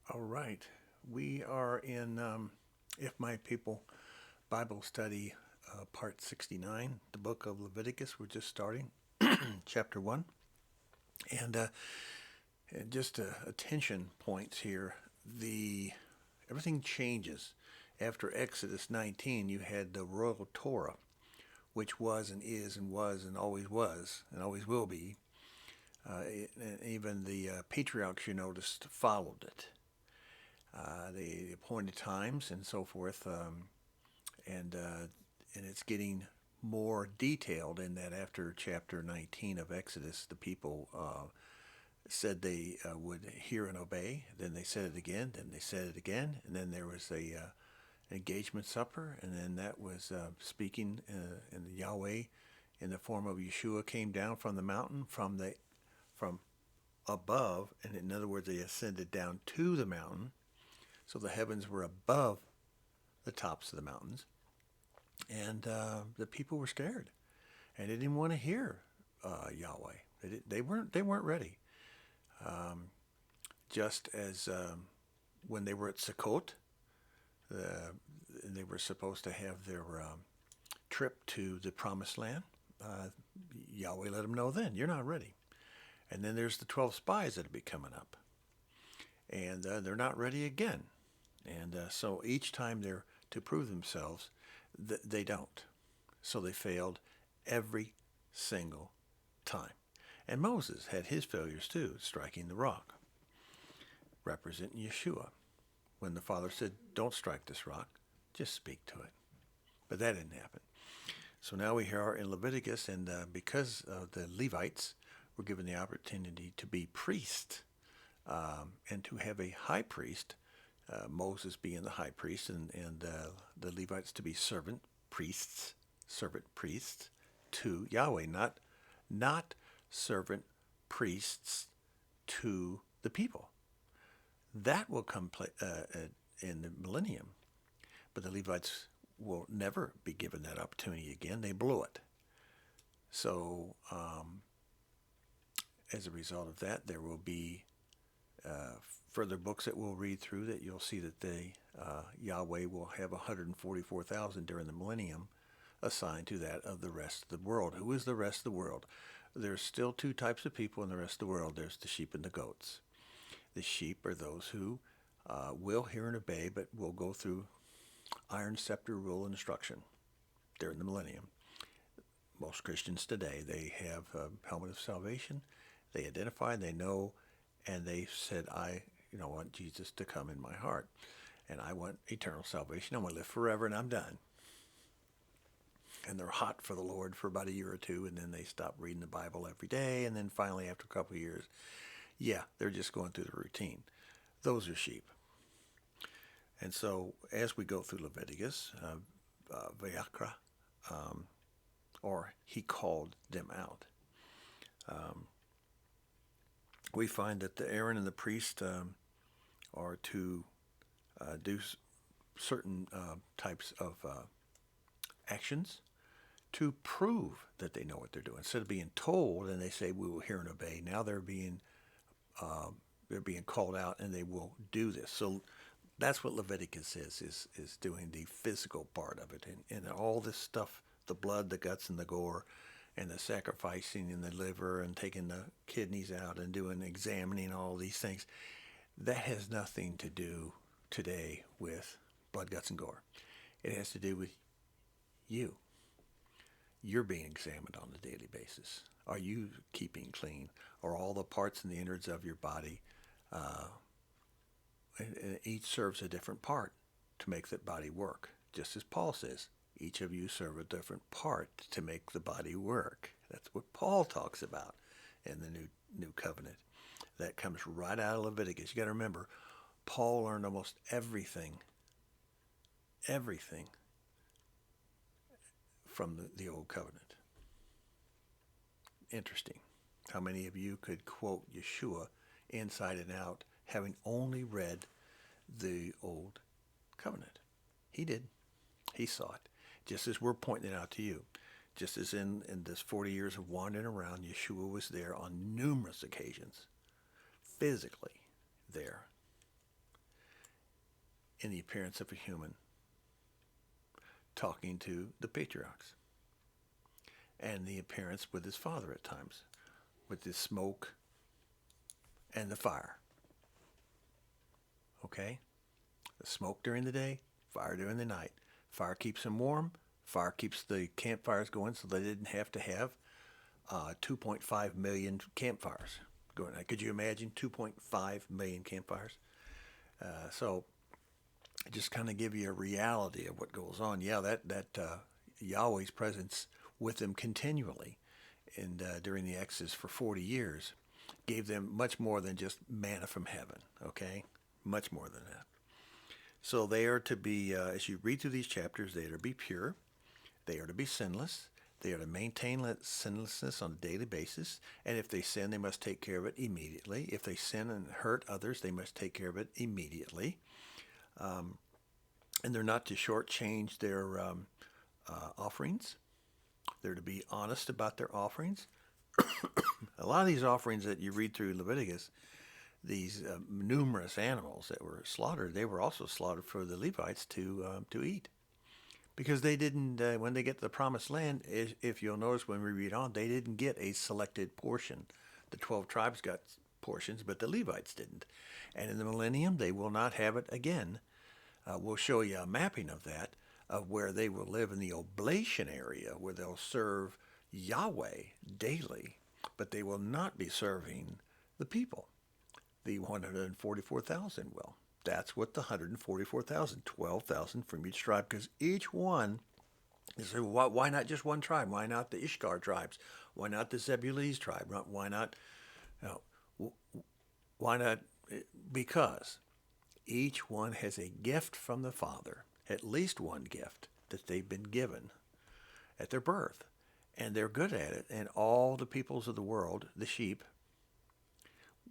All right. We are in If My People Bible Study, Part 69, the book of Leviticus. We're just starting, chapter 1. And, uh, and just attention points here. The Everything changes. After Exodus 19, you had the royal Torah, which was and is and was and always will be. And even the patriarchs, you noticed, followed it. The appointed times and so forth, and and it's getting more detailed in that after chapter 19 of Exodus, the people said they would hear and obey. Then they said it again. Then they said it again, and then there was a engagement supper, and then that was speaking, and Yahweh, in the form of Yeshua, came down from the mountain from above, and in other words, they ascended down to the mountain. So the heavens were above the tops of the mountains, and the people were scared, and they didn't want to hear Yahweh. They weren't ready. Um, just as when they were at Sukkot, uh, they were supposed to have their trip to the Promised Land. Uh, Yahweh let them know then you're not ready. And then there's the 12 spies that'll be coming up, and they're not ready again. And so each time they're to prove themselves, they don't. So they failed every single time. And Moses had his failures too, striking the rock, representing Yeshua. When the Father said, "Don't strike this rock, just speak to it." But that didn't happen. So now we are in Leviticus, and because the Levites were given the opportunity to be priests and to have a high priest, Moses being the high priest, and the Levites to be servant priests to Yahweh, not servant priests to the people. That will come in the millennium, but the Levites will never be given that opportunity again. They blew it. So as a result of that, there will be further books that we'll read through that you'll see that Yahweh will have 144,000 during the millennium assigned to that of the rest of the world. Who is the rest of the world? There's still two types of people in the rest of the world. There's the sheep and the goats. The sheep are those who will hear and obey, but will go through iron scepter rule and instruction during the millennium. Most Christians today, they have a helmet of salvation. They identify, they know, and they said, I want Jesus to come in my heart. And I want eternal salvation. I want to live forever, and I'm done. And they're hot for the Lord for about a year or two, and then they stop reading the Bible every day. And then finally, after a couple of years, they're just going through the routine. Those are sheep. And so as we go through Leviticus, Vayakra, or he called them out, we find that the Aaron and the priest are to do certain types of actions to prove that they know what they're doing. Instead of being told and they say we will hear and obey, now they're being called out and they will do this. So that's what Leviticus is doing the physical part of it, and all this stuff, the blood, the guts, and the gore, and the sacrificing in the liver and taking the kidneys out and examining all these things. That has nothing to do today with blood, guts, and gore. It has to do with you. You're being examined on a daily basis. Are you keeping clean? Are all the parts and the innards of your body, and each serves a different part to make that body work? Just as Paul says, each of you serve a different part to make the body work. That's what Paul talks about in the new covenant. That comes right out of Leviticus. You got to remember, Paul learned almost everything from the old covenant. Interesting how many of you could quote Yeshua inside and out, having only read the old covenant. He did. He saw it. Just as we're pointing it out to you. Just as in this 40 years of wandering around, Yeshua was there on numerous occasions, physically there, in the appearance of a human, talking to the patriarchs, and the appearance with his father at times, with the smoke and the fire. Okay? The smoke during the day, fire during the night. Fire keeps them warm. Fire keeps the campfires going, so they didn't have to have 2.5 million campfires going. Could you imagine 2.5 million campfires? So just kind of give you a reality of what goes on. Yeah, that Yahweh's presence with them continually, and during the Exodus for 40 years, gave them much more than just manna from heaven. Okay, much more than that. So they are to be, as you read through these chapters, they are to be pure. They are to be sinless. They are to maintain sinlessness on a daily basis. And if they sin, they must take care of it immediately. If they sin and hurt others, they must take care of it immediately. And they're not to shortchange their offerings. They're to be honest about their offerings. A lot of these offerings that you read through Leviticus, these numerous animals that were slaughtered, they were also slaughtered for the Levites to eat. Because they didn't, when they get to the promised land, if you'll notice when we read on, they didn't get a selected portion. The 12 tribes got portions, but the Levites didn't. And in the millennium, they will not have it again. We'll show you a mapping of that, of where they will live in the oblation area, where they'll serve Yahweh daily, but they will not be serving the people. The 144,000 will. That's what the 144,000, 12,000 from each tribe, because each one, you say, well, why not just one tribe? Why not the Ishkar tribes? Why not the Zebulese tribe? Why not, why not? Because each one has a gift from the Father, at least one gift that they've been given at their birth, and they're good at it. And all the peoples of the world, the sheep,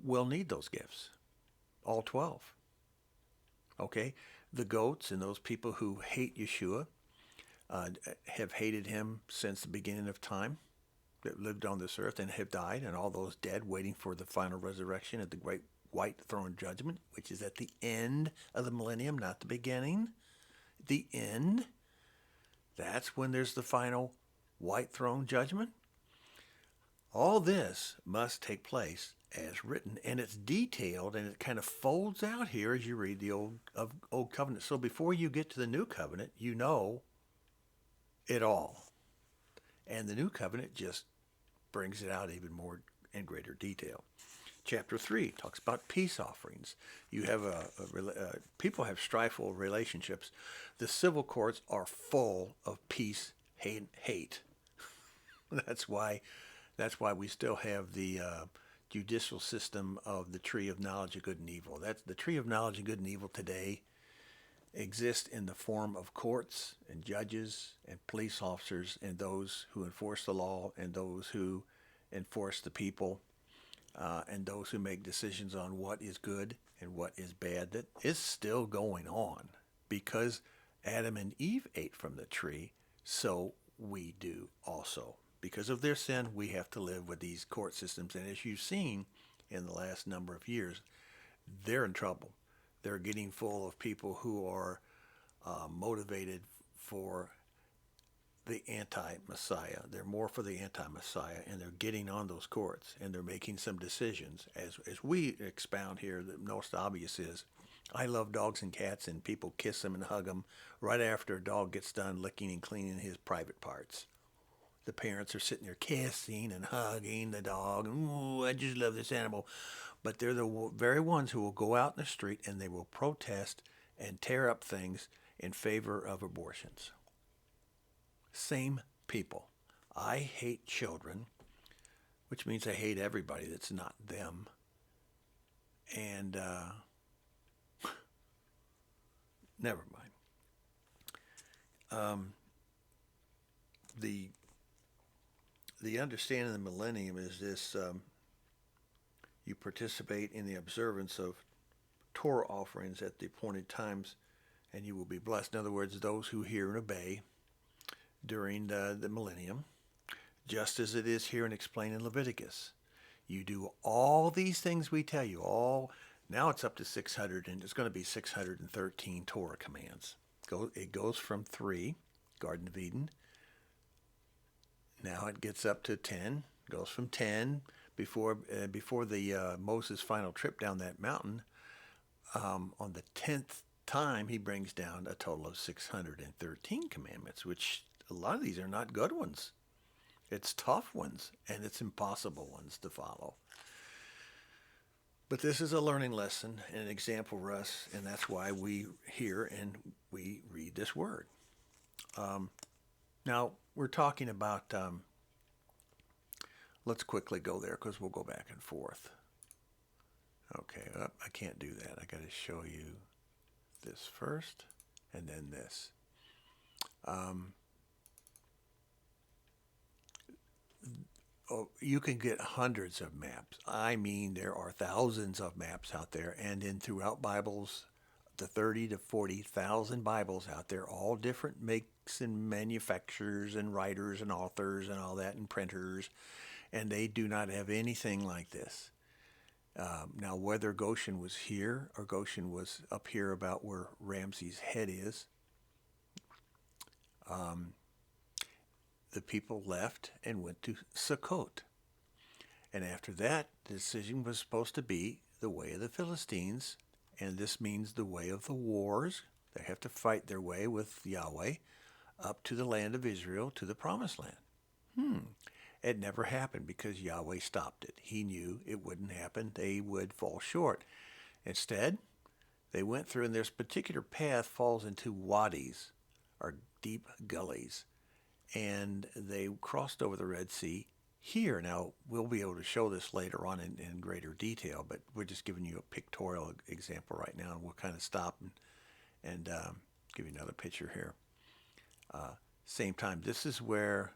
will need those gifts, all 12. Okay, the goats and those people who hate Yeshua have hated him since the beginning of time, that lived on this earth and have died, and all those dead waiting for the final resurrection at the great white throne judgment, which is at the end of the millennium, not the beginning. The end. That's when there's the final white throne judgment. All this must take place as written, and it's detailed, and it kind of folds out here as you read the old covenant. So before you get to the new covenant, you know it all, and the new covenant just brings it out even more in greater detail. Chapter 3 talks about peace offerings. You have people have strifeful relationships. The civil courts are full of peace, hate. That's why we still have the judicial system of the tree of knowledge of good and evil. That's the tree of knowledge of good and evil today exists in the form of courts and judges and police officers and those who enforce the law and those who enforce the people and those who make decisions on what is good and what is bad. That is still going on because Adam and Eve ate from the tree, so we do also. Because of their sin, we have to live with these court systems. And as you've seen in the last number of years, they're in trouble. They're getting full of people who are motivated for the anti-Messiah. They're more for the anti-Messiah, and they're getting on those courts, and they're making some decisions. As we expound here, the most obvious is, I love dogs and cats, and people kiss them and hug them right after a dog gets done licking and cleaning his private parts. The parents are sitting there kissing and hugging the dog. Ooh, I just love this animal. But they're the very ones who will go out in the street and they will protest and tear up things in favor of abortions. Same people. I hate children, which means I hate everybody that's not them. And never mind. The understanding of the millennium is this: you participate in the observance of Torah offerings at the appointed times, and you will be blessed. In other words, those who hear and obey during the millennium, just as it is here and explained in Leviticus. You do all these things we tell you, all Now it's up to 600, and it's going to be 613 Torah commands. It goes from 3, Garden of Eden. Now it gets up to 10, goes from 10 before the Moses' final trip down that mountain. On the 10th time, he brings down a total of 613 commandments, which a lot of these are not good ones. It's tough ones, and it's impossible ones to follow. But this is a learning lesson and an example for us, and that's why we hear and we read this word. Now, we're talking about, let's quickly go there because we'll go back and forth. Okay, I can't do that. I got to show you this first and then this. You can get hundreds of maps. I mean, there are thousands of maps out there, and in throughout Bibles, the 30 to 40,000 Bibles out there, all different makes and manufacturers and writers and authors and all that and printers, and they do not have anything like this. Now, whether Goshen was here or Goshen was up here about where Ramses' head is, the people left and went to Sukkot. And after that, the decision was supposed to be the way of the Philistines, and this means the way of the wars. They have to fight their way with Yahweh up to the land of Israel, to the promised land. It never happened because Yahweh stopped it. He knew it wouldn't happen. They would fall short. Instead, they went through, and this particular path falls into wadis, or deep gullies. And they crossed over the Red Sea here. Now, we'll be able to show this later on in greater detail, but we're just giving you a pictorial example right now, and we'll kind of stop and give you another picture here. Same time, this is where,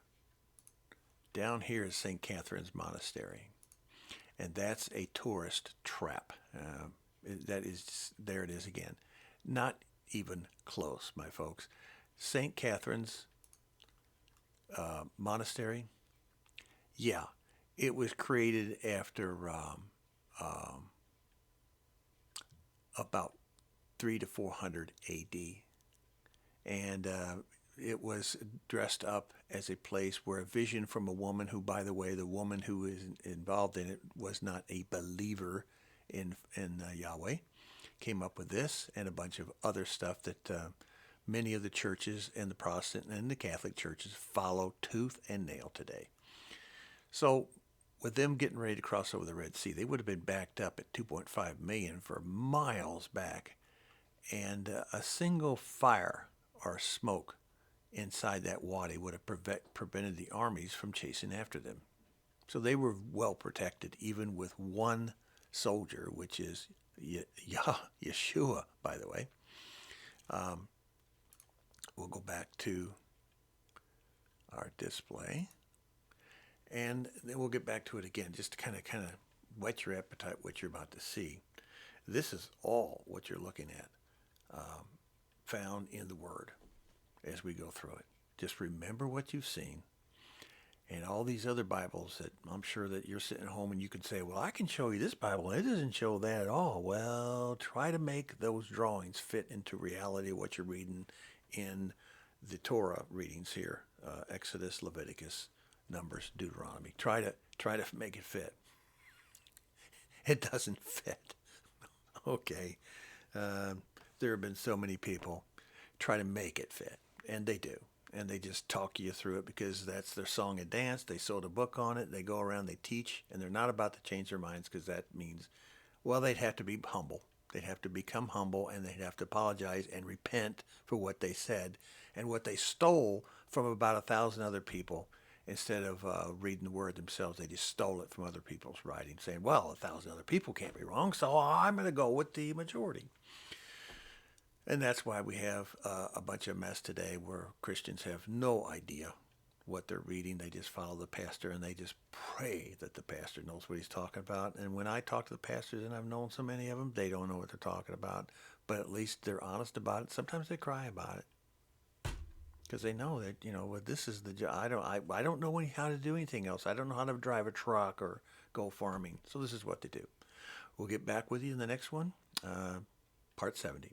down here is St. Catherine's Monastery, and that's a tourist trap. That is, there it is again. Not even close, my folks. St. Catherine's Monastery, yeah, it was created after about 300 to 400 A.D. And it was dressed up as a place where a vision from a woman who, by the way, the woman who is involved in it was not a believer in Yahweh, came up with this and a bunch of other stuff that many of the churches and the Protestant and the Catholic churches follow tooth and nail today. So with them getting ready to cross over the Red Sea, they would have been backed up at 2.5 million for miles back. And a single fire or smoke inside that wadi would have prevented the armies from chasing after them. So they were well protected, even with one soldier, which is Yeshua, by the way. We'll go back to our display, and then we'll get back to it again, just to kind of whet your appetite, what you're about to see. This is all what you're looking at, found in the Word as we go through it. Just remember what you've seen. And all these other Bibles that I'm sure that you're sitting at home and you can say, well, I can show you this Bible, and it doesn't show that at all. Well, try to make those drawings fit into reality, what you're reading in the Torah readings here, Exodus, Leviticus, Numbers, Deuteronomy. Try to make it fit. It doesn't fit. Okay. There have been so many people try to make it fit, and they do. And they just talk you through it because that's their song and dance. They sold a book on it. They go around, they teach, and they're not about to change their minds because that means, well, they'd have to be humble. They'd have to become humble, and they'd have to apologize and repent for what they said and what they stole from about 1,000 other people. Instead of reading the Word themselves, they just stole it from other people's writing, saying, well, 1,000 other people can't be wrong, so I'm going to go with the majority. And that's why we have a bunch of mess today where Christians have no idea what they're reading. They just follow the pastor, and they just pray that the pastor knows what he's talking about. And when I talk to the pastors, and I've known so many of them, they don't know what they're talking about. But at least they're honest about it. Sometimes they cry about it because they know that, well, this is the job. I don't know how to do anything else. I don't know how to drive a truck or go farming. So this is what they do. We'll get back with you in the next one, part 70.